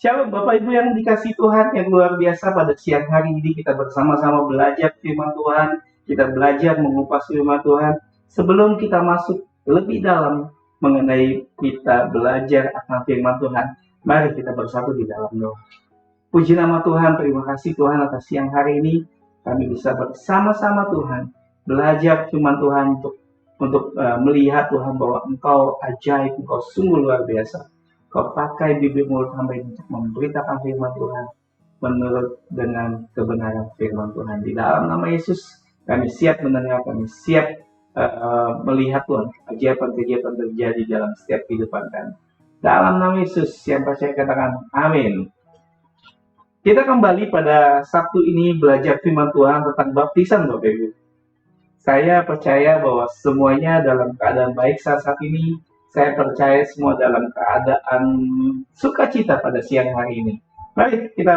Shalom Bapak Ibu yang dikasih Tuhan yang luar biasa, pada siang hari ini kita bersama-sama belajar firman Tuhan, kita belajar mengupas firman Tuhan. Sebelum kita masuk lebih dalam mengenai kita belajar akan firman Tuhan, mari kita bersatu di dalam doa. Puji nama Tuhan, terima kasih Tuhan atas siang hari ini kami bisa bersama-sama Tuhan belajar firman Tuhan untuk melihat Tuhan bahwa Engkau ajaib, Engkau sungguh luar biasa. Kau pakai bibir mulut hamba ini untuk memberitakan firman Tuhan menurut dengan kebenaran firman Tuhan. Di dalam nama Yesus kami siap mendengar, kami siap melihat Tuhan kegiatan-kegiatan terjadi dalam setiap kehidupan kami. Dalam nama Yesus yang percaya katakan amin. Kita kembali pada Sabtu ini belajar firman Tuhan tentang baptisan Bapak Ibu. Saya percaya bahwa semuanya dalam keadaan baik saat ini. Saya percaya semua dalam keadaan sukacita pada siang hari ini. Mari kita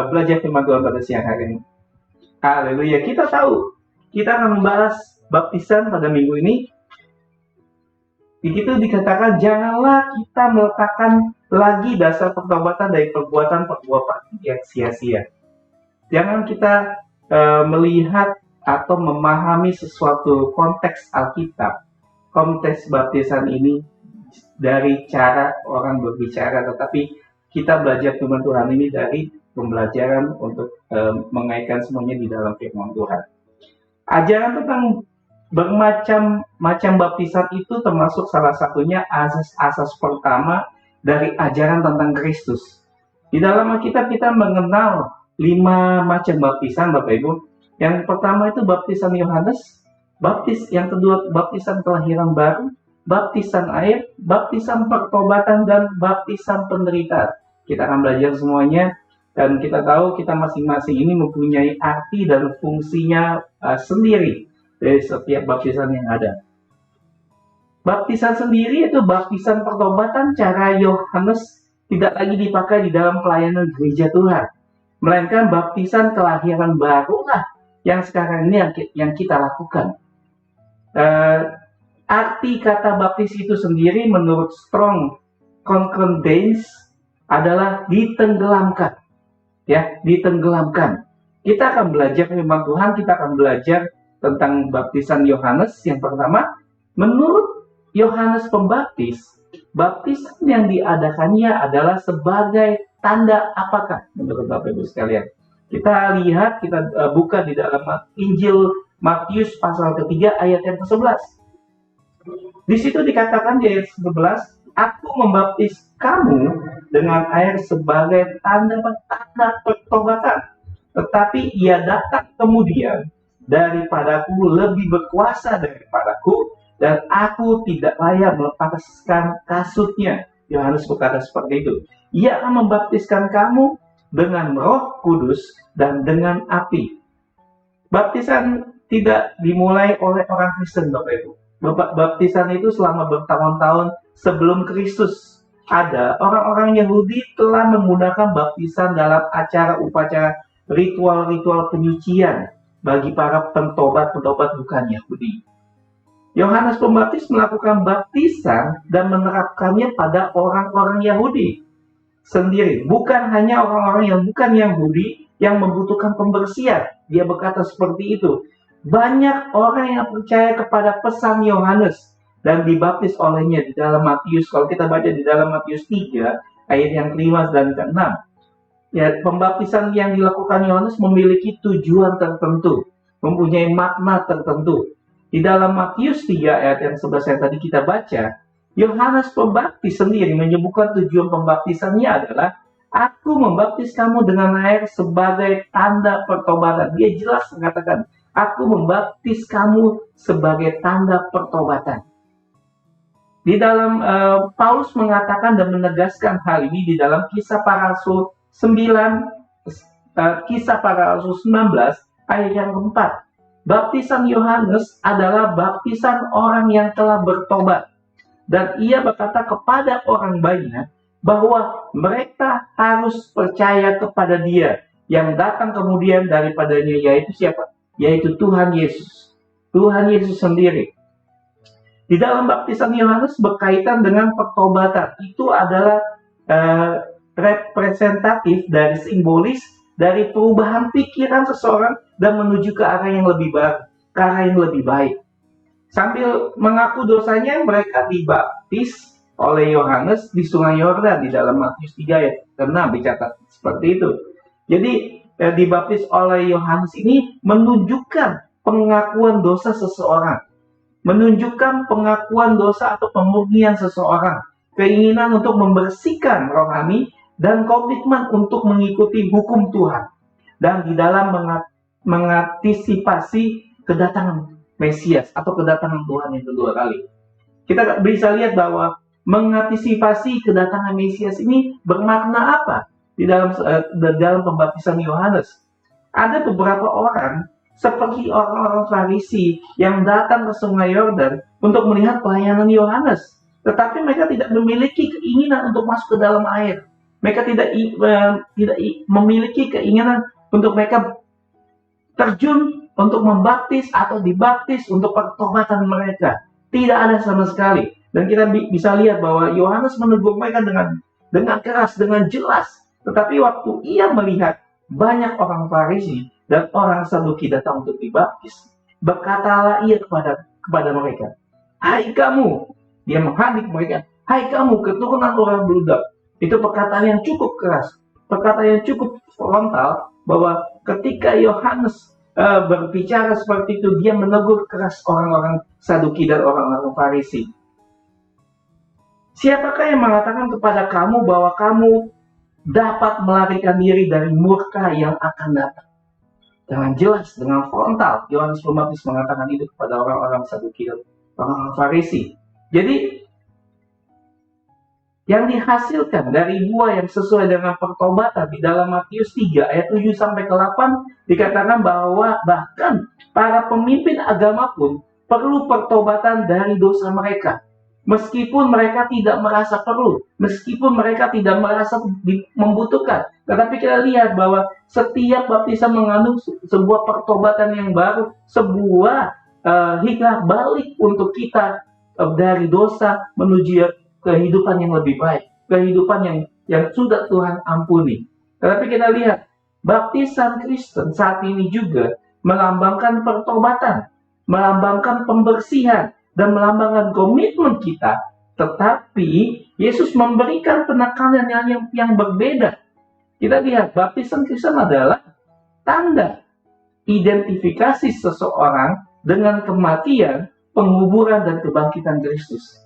belajar firman Tuhan pada siang hari ini. Haleluya. Kita tahu, kita akan membahas baptisan pada minggu ini. Di situ dikatakan, janganlah kita meletakkan lagi dasar pertobatan dari perbuatan-perbuatan yang sia-sia. Jangan kita melihat atau memahami sesuatu konteks Alkitab, konteks baptisan ini dari cara orang berbicara, tetapi kita belajar firman Tuhan ini dari pembelajaran untuk mengaitkan semuanya di dalam firman Tuhan. Ajaran tentang bermacam-macam baptisan itu termasuk salah satunya asas-asas pertama dari ajaran tentang Kristus. Di dalam Alkitab kita mengenal 5 macam baptisan Bapak Ibu. Yang pertama itu baptisan Yohanes, yang kedua baptisan kelahiran baru, baptisan air, baptisan pertobatan, dan baptisan penderitaan. Kita akan belajar semuanya, dan kita tahu kita masing-masing ini mempunyai arti dan fungsinya sendiri dari setiap baptisan yang ada. Baptisan sendiri itu baptisan pertobatan, cara Yohanes tidak lagi dipakai di dalam pelayanan gereja Tuhan, melainkan baptisan kelahiran barulah yang sekarang ini yang kita lakukan. Arti kata baptis itu sendiri menurut Strong Concordance adalah ditenggelamkan. Ya, ditenggelamkan. Kita akan belajar firman Tuhan, kita akan belajar tentang baptisan Yohanes. Yang pertama, menurut Yohanes Pembaptis, baptisan yang diadakannya adalah sebagai tanda apakah menurut Bapak Ibu sekalian? Kita lihat, kita buka di dalam Injil Matius pasal ketiga ayat yang ke-11. Di situ dikatakan di ayat 11, aku membaptis kamu dengan air sebagai tanda pertobatan, tetapi ia datang kemudian daripadaku, lebih berkuasa daripadaku, dan aku tidak layak melepaskan kasutnya. Yohanes berkata seperti itu. Ia akan membaptiskan kamu dengan Roh Kudus dan dengan api. Baptisan tidak dimulai oleh orang Kristen, Bapak Ibu. Baptisan itu selama bertahun-tahun sebelum Kristus ada, orang-orang Yahudi telah menggunakan baptisan dalam acara-upacara ritual-ritual penyucian bagi para pentobat-pentobat bukan Yahudi. Yohanes Pembaptis melakukan baptisan dan menerapkannya pada orang-orang Yahudi sendiri, bukan hanya orang-orang yang bukan Yahudi yang membutuhkan pembersihan. Dia berkata seperti itu. Banyak orang yang percaya kepada pesan Yohanes dan dibaptis olehnya di dalam Matius. Kalau kita baca di dalam Matius 3 ayat yang ke-5 dan ke-6, ya, pembaptisan yang dilakukan Yohanes memiliki tujuan tertentu, mempunyai makna tertentu. Di dalam Matius 3 ayat yang 11 yang tadi kita baca, Yohanes Pembaptis sendiri menyebutkan tujuan pembaptisannya adalah, aku membaptis kamu dengan air sebagai tanda pertobatan. Dia jelas mengatakan, aku membaptis kamu sebagai tanda pertobatan. Di dalam Paulus mengatakan dan menegaskan hal ini di dalam Kisah Para Rasul 19 ayat yang keempat. Baptisan Yohanes adalah baptisan orang yang telah bertobat, dan ia berkata kepada orang banyak bahwa mereka harus percaya kepada Dia yang datang kemudian daripadanya, yaitu siapa? Yaitu Tuhan Yesus. Tuhan Yesus sendiri. Di dalam baptisan Yohanes berkaitan dengan pertobatan. Itu adalah representatif dari simbolis dari perubahan pikiran seseorang dan menuju ke arah yang lebih baik, ke arah yang lebih baik. Sambil mengaku dosanya, mereka dibaptis oleh Yohanes di Sungai Yordan di dalam Matius 3 ayat 6 dicatat seperti itu. Jadi dibaptis oleh Yohanes ini menunjukkan pengakuan dosa seseorang, menunjukkan pengakuan dosa atau pemurnian seseorang, keinginan untuk membersihkan rohani dan komitmen untuk mengikuti hukum Tuhan, dan di dalam mengantisipasi kedatangan Mesias atau kedatangan Tuhan yang kedua kali. Kita bisa lihat bahwa mengantisipasi kedatangan Mesias ini bermakna apa di dalam pembaptisan Yohanes. Ada beberapa orang seperti orang-orang Farisi yang datang ke Sungai Yordan untuk melihat pelayanan Yohanes, tetapi mereka tidak memiliki keinginan untuk masuk ke dalam air. Mereka tidak memiliki keinginan untuk mereka terjun untuk membaptis atau dibaptis untuk pertobatan mereka. Tidak ada sama sekali. Dan kita bisa lihat bahwa Yohanes menegur mereka dengan keras, dengan jelas. Tetapi waktu ia melihat banyak orang Farisi dan orang Saduki datang untuk dibaptis, berkatalah ia kepada mereka, "Hai kamu," dia menghadik mereka, "Hai kamu keturunan orang bludak." Itu perkataan yang cukup keras, perkataan yang cukup frontal, bahwa ketika Yohanes berbicara seperti itu, dia menegur keras orang-orang Saduki dan orang-orang Farisi. Siapakah yang mengatakan kepada kamu bahwa kamu dapat melarikan diri dari murka yang akan datang? Dengan jelas, dengan frontal, Yohanes Pembaptis mengatakan itu kepada orang-orang Saduki dan orang-orang Farisi. Jadi, yang dihasilkan dari buah yang sesuai dengan pertobatan di dalam Matius 3 ayat 7 sampai ke 8 dikatakan bahwa bahkan para pemimpin agama pun perlu pertobatan dari dosa mereka. Meskipun mereka tidak merasa perlu, meskipun mereka tidak merasa membutuhkan. Tetapi kita lihat bahwa setiap baptisan mengandung sebuah pertobatan yang baru, sebuah hikmah balik untuk kita dari dosa menuju kehidupan yang lebih baik, kehidupan yang sudah Tuhan ampuni. Tetapi kita lihat, baptisan Kristen saat ini juga melambangkan pertobatan, melambangkan pembersihan, dan melambangkan komitmen kita. Tetapi Yesus memberikan penekanan yang berbeda. Kita lihat, baptisan Kristen adalah tanda identifikasi seseorang dengan kematian, penguburan, dan kebangkitan Kristus.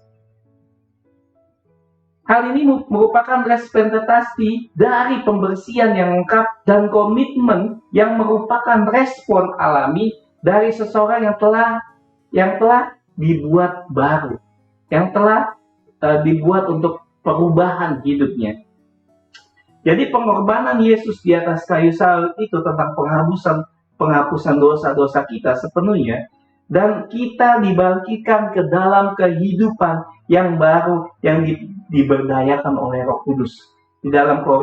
Hal ini merupakan representasi dari pembersihan yang lengkap dan komitmen yang merupakan respon alami dari seseorang yang telah dibuat baru, yang telah dibuat untuk perubahan hidupnya. Jadi pengorbanan Yesus di atas kayu salib itu tentang penghapusan dosa-dosa kita sepenuhnya, dan kita dibangkitkan ke dalam kehidupan yang baru yang diberdayakan oleh Roh Kudus. Di dalam 2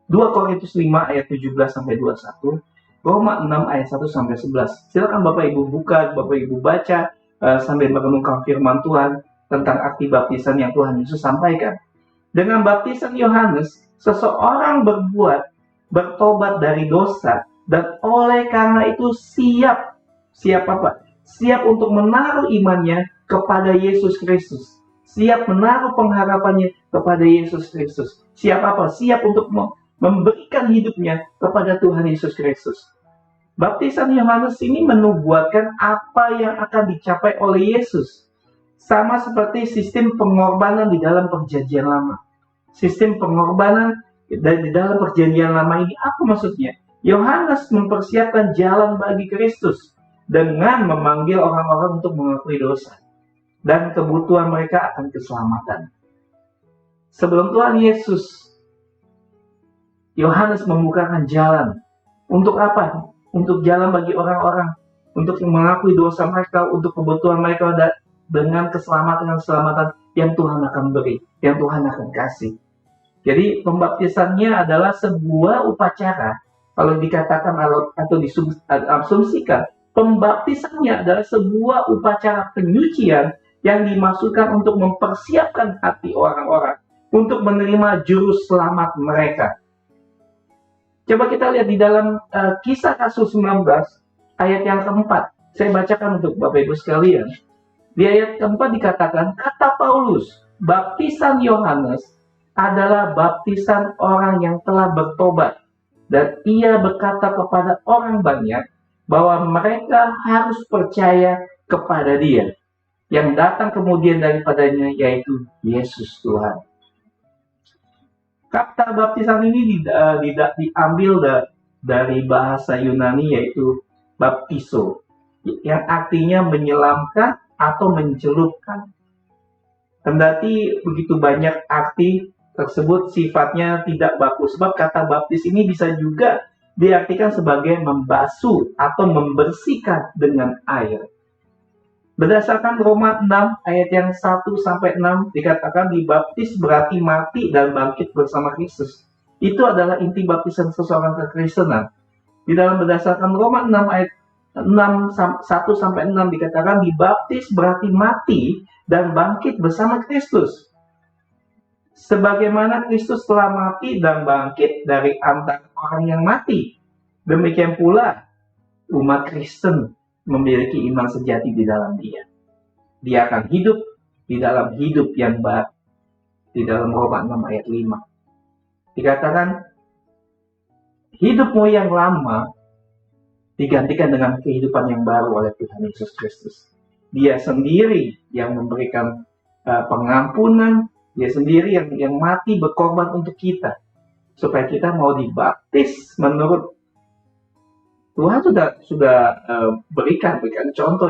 Korintus 5 ayat 17 sampai 21, Roma 6 ayat 1 sampai 11. Silakan Bapak Ibu buka, Bapak Ibu baca sambil merenungkan firman Tuhan tentang arti baptisan yang Tuhan Yesus sampaikan. Dengan baptisan Yohanes, seseorang bertobat dari dosa, dan oleh karena itu siap apa? Siap untuk menaruh imannya kepada Yesus Kristus. Siap menaruh pengharapannya kepada Yesus Kristus. Siap apa? Siap untuk memberikan hidupnya kepada Tuhan Yesus Kristus. Baptisan Yohanes ini menubuatkan apa yang akan dicapai oleh Yesus. Sama seperti sistem pengorbanan di dalam perjanjian lama. Sistem pengorbanan di dalam perjanjian lama ini apa maksudnya? Yohanes mempersiapkan jalan bagi Kristus dengan memanggil orang-orang untuk mengakui dosa dan kebutuhan mereka akan keselamatan. Sebelum Tuhan Yesus, Yohanes membukakan jalan. Untuk apa? Untuk jalan bagi orang-orang, untuk mengakui dosa mereka, untuk kebutuhan mereka, dengan keselamatan yang Tuhan akan beri, yang Tuhan akan kasih. Jadi pembaptisannya adalah sebuah upacara. Kalau dikatakan atau diasumsikan, pembaptisannya adalah sebuah upacara penyucian yang dimaksudkan untuk mempersiapkan hati orang-orang untuk menerima juru selamat mereka. Coba kita lihat di dalam Kisah Rasul 19 ayat yang keempat. Saya bacakan untuk Bapak Ibu sekalian. Di ayat keempat dikatakan, kata Paulus, baptisan Yohanes adalah baptisan orang yang telah bertobat. Dan ia berkata kepada orang banyak bahwa mereka harus percaya kepada dia. Yang datang kemudian daripadanya yaitu Yesus Tuhan. Kata baptisan ini diambil dari bahasa Yunani yaitu baptiso, yang artinya menyelamkan atau mencelupkan. Kendati begitu banyak arti tersebut sifatnya tidak baku, sebab kata baptis ini bisa juga diartikan sebagai membasuh atau membersihkan dengan air. Berdasarkan Roma 6 ayat yang 1-6 dikatakan dibaptis berarti mati dan bangkit bersama Kristus. Itu adalah inti baptisan seseorang kekristenan. Di dalam berdasarkan Roma 6 ayat 1-6 dikatakan dibaptis berarti mati dan bangkit bersama Kristus. Sebagaimana Kristus telah mati dan bangkit dari antara orang yang mati, demikian pula umat Kristen memiliki iman sejati di dalam dia. Dia akan hidup di dalam hidup yang baru. Di dalam Roma 6 ayat 5 dikatakan hidupmu yang lama digantikan dengan kehidupan yang baru oleh Tuhan Yesus Kristus. Dia sendiri yang memberikan pengampunan, dia sendiri yang mati berkorban untuk kita, supaya kita mau dibaptis menurut Tuhan sudah berikan contoh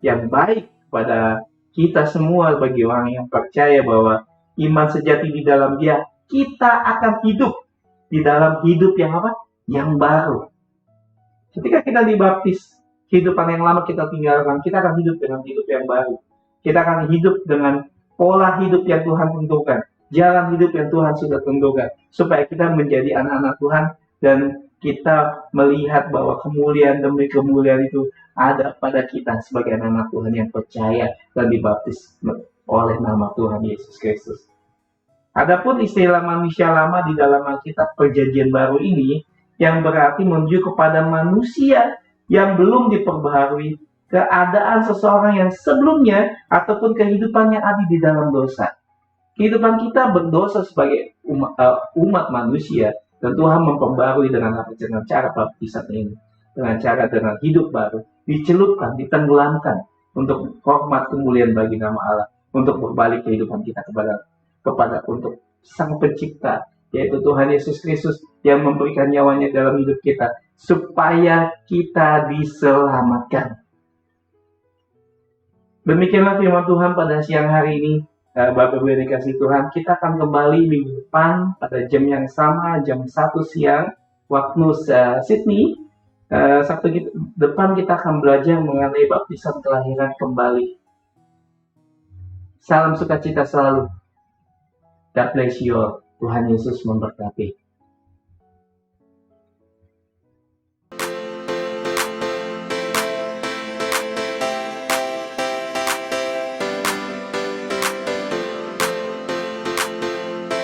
yang baik pada kita semua bagi orang yang percaya bahwa iman sejati di dalam dia, kita akan hidup di dalam hidup yang apa? Yang baru. Ketika kita dibaptis, kehidupan yang lama kita tinggalkan, kita akan hidup dengan hidup yang baru. Kita akan hidup dengan pola hidup yang Tuhan tentukan, jalan hidup yang Tuhan sudah tentukan, supaya kita menjadi anak-anak Tuhan dan kita melihat bahwa kemuliaan demi kemuliaan itu ada pada kita sebagai anak-anak Tuhan yang percaya dan dibaptis oleh nama Tuhan Yesus Kristus. Adapun istilah manusia lama di dalam Alkitab Perjanjian Baru ini yang berarti menuju kepada manusia yang belum diperbaharui keadaan seseorang yang sebelumnya ataupun kehidupan yang ada di dalam dosa. Kehidupan kita berdosa sebagai umat manusia, dan Tuhan memperbarui dengan cara baptisan ini, dengan hidup baru, dicelupkan, ditenggelamkan untuk hormat kemuliaan bagi nama Allah, untuk berbalik kehidupan kita kepada untuk Sang Pencipta, yaitu Tuhan Yesus Kristus yang memberikan nyawanya dalam hidup kita supaya kita diselamatkan. Demikianlah firman Tuhan pada siang hari ini. Bapak Ibu yang dikasihi Tuhan, kita akan kembali minggu depan pada jam yang sama, jam 1 siang waktu Sydney. Sabtu depan kita akan belajar mengenai baptisan kelahiran kembali. Salam sukacita selalu. God bless you all. Tuhan Yesus memberkati.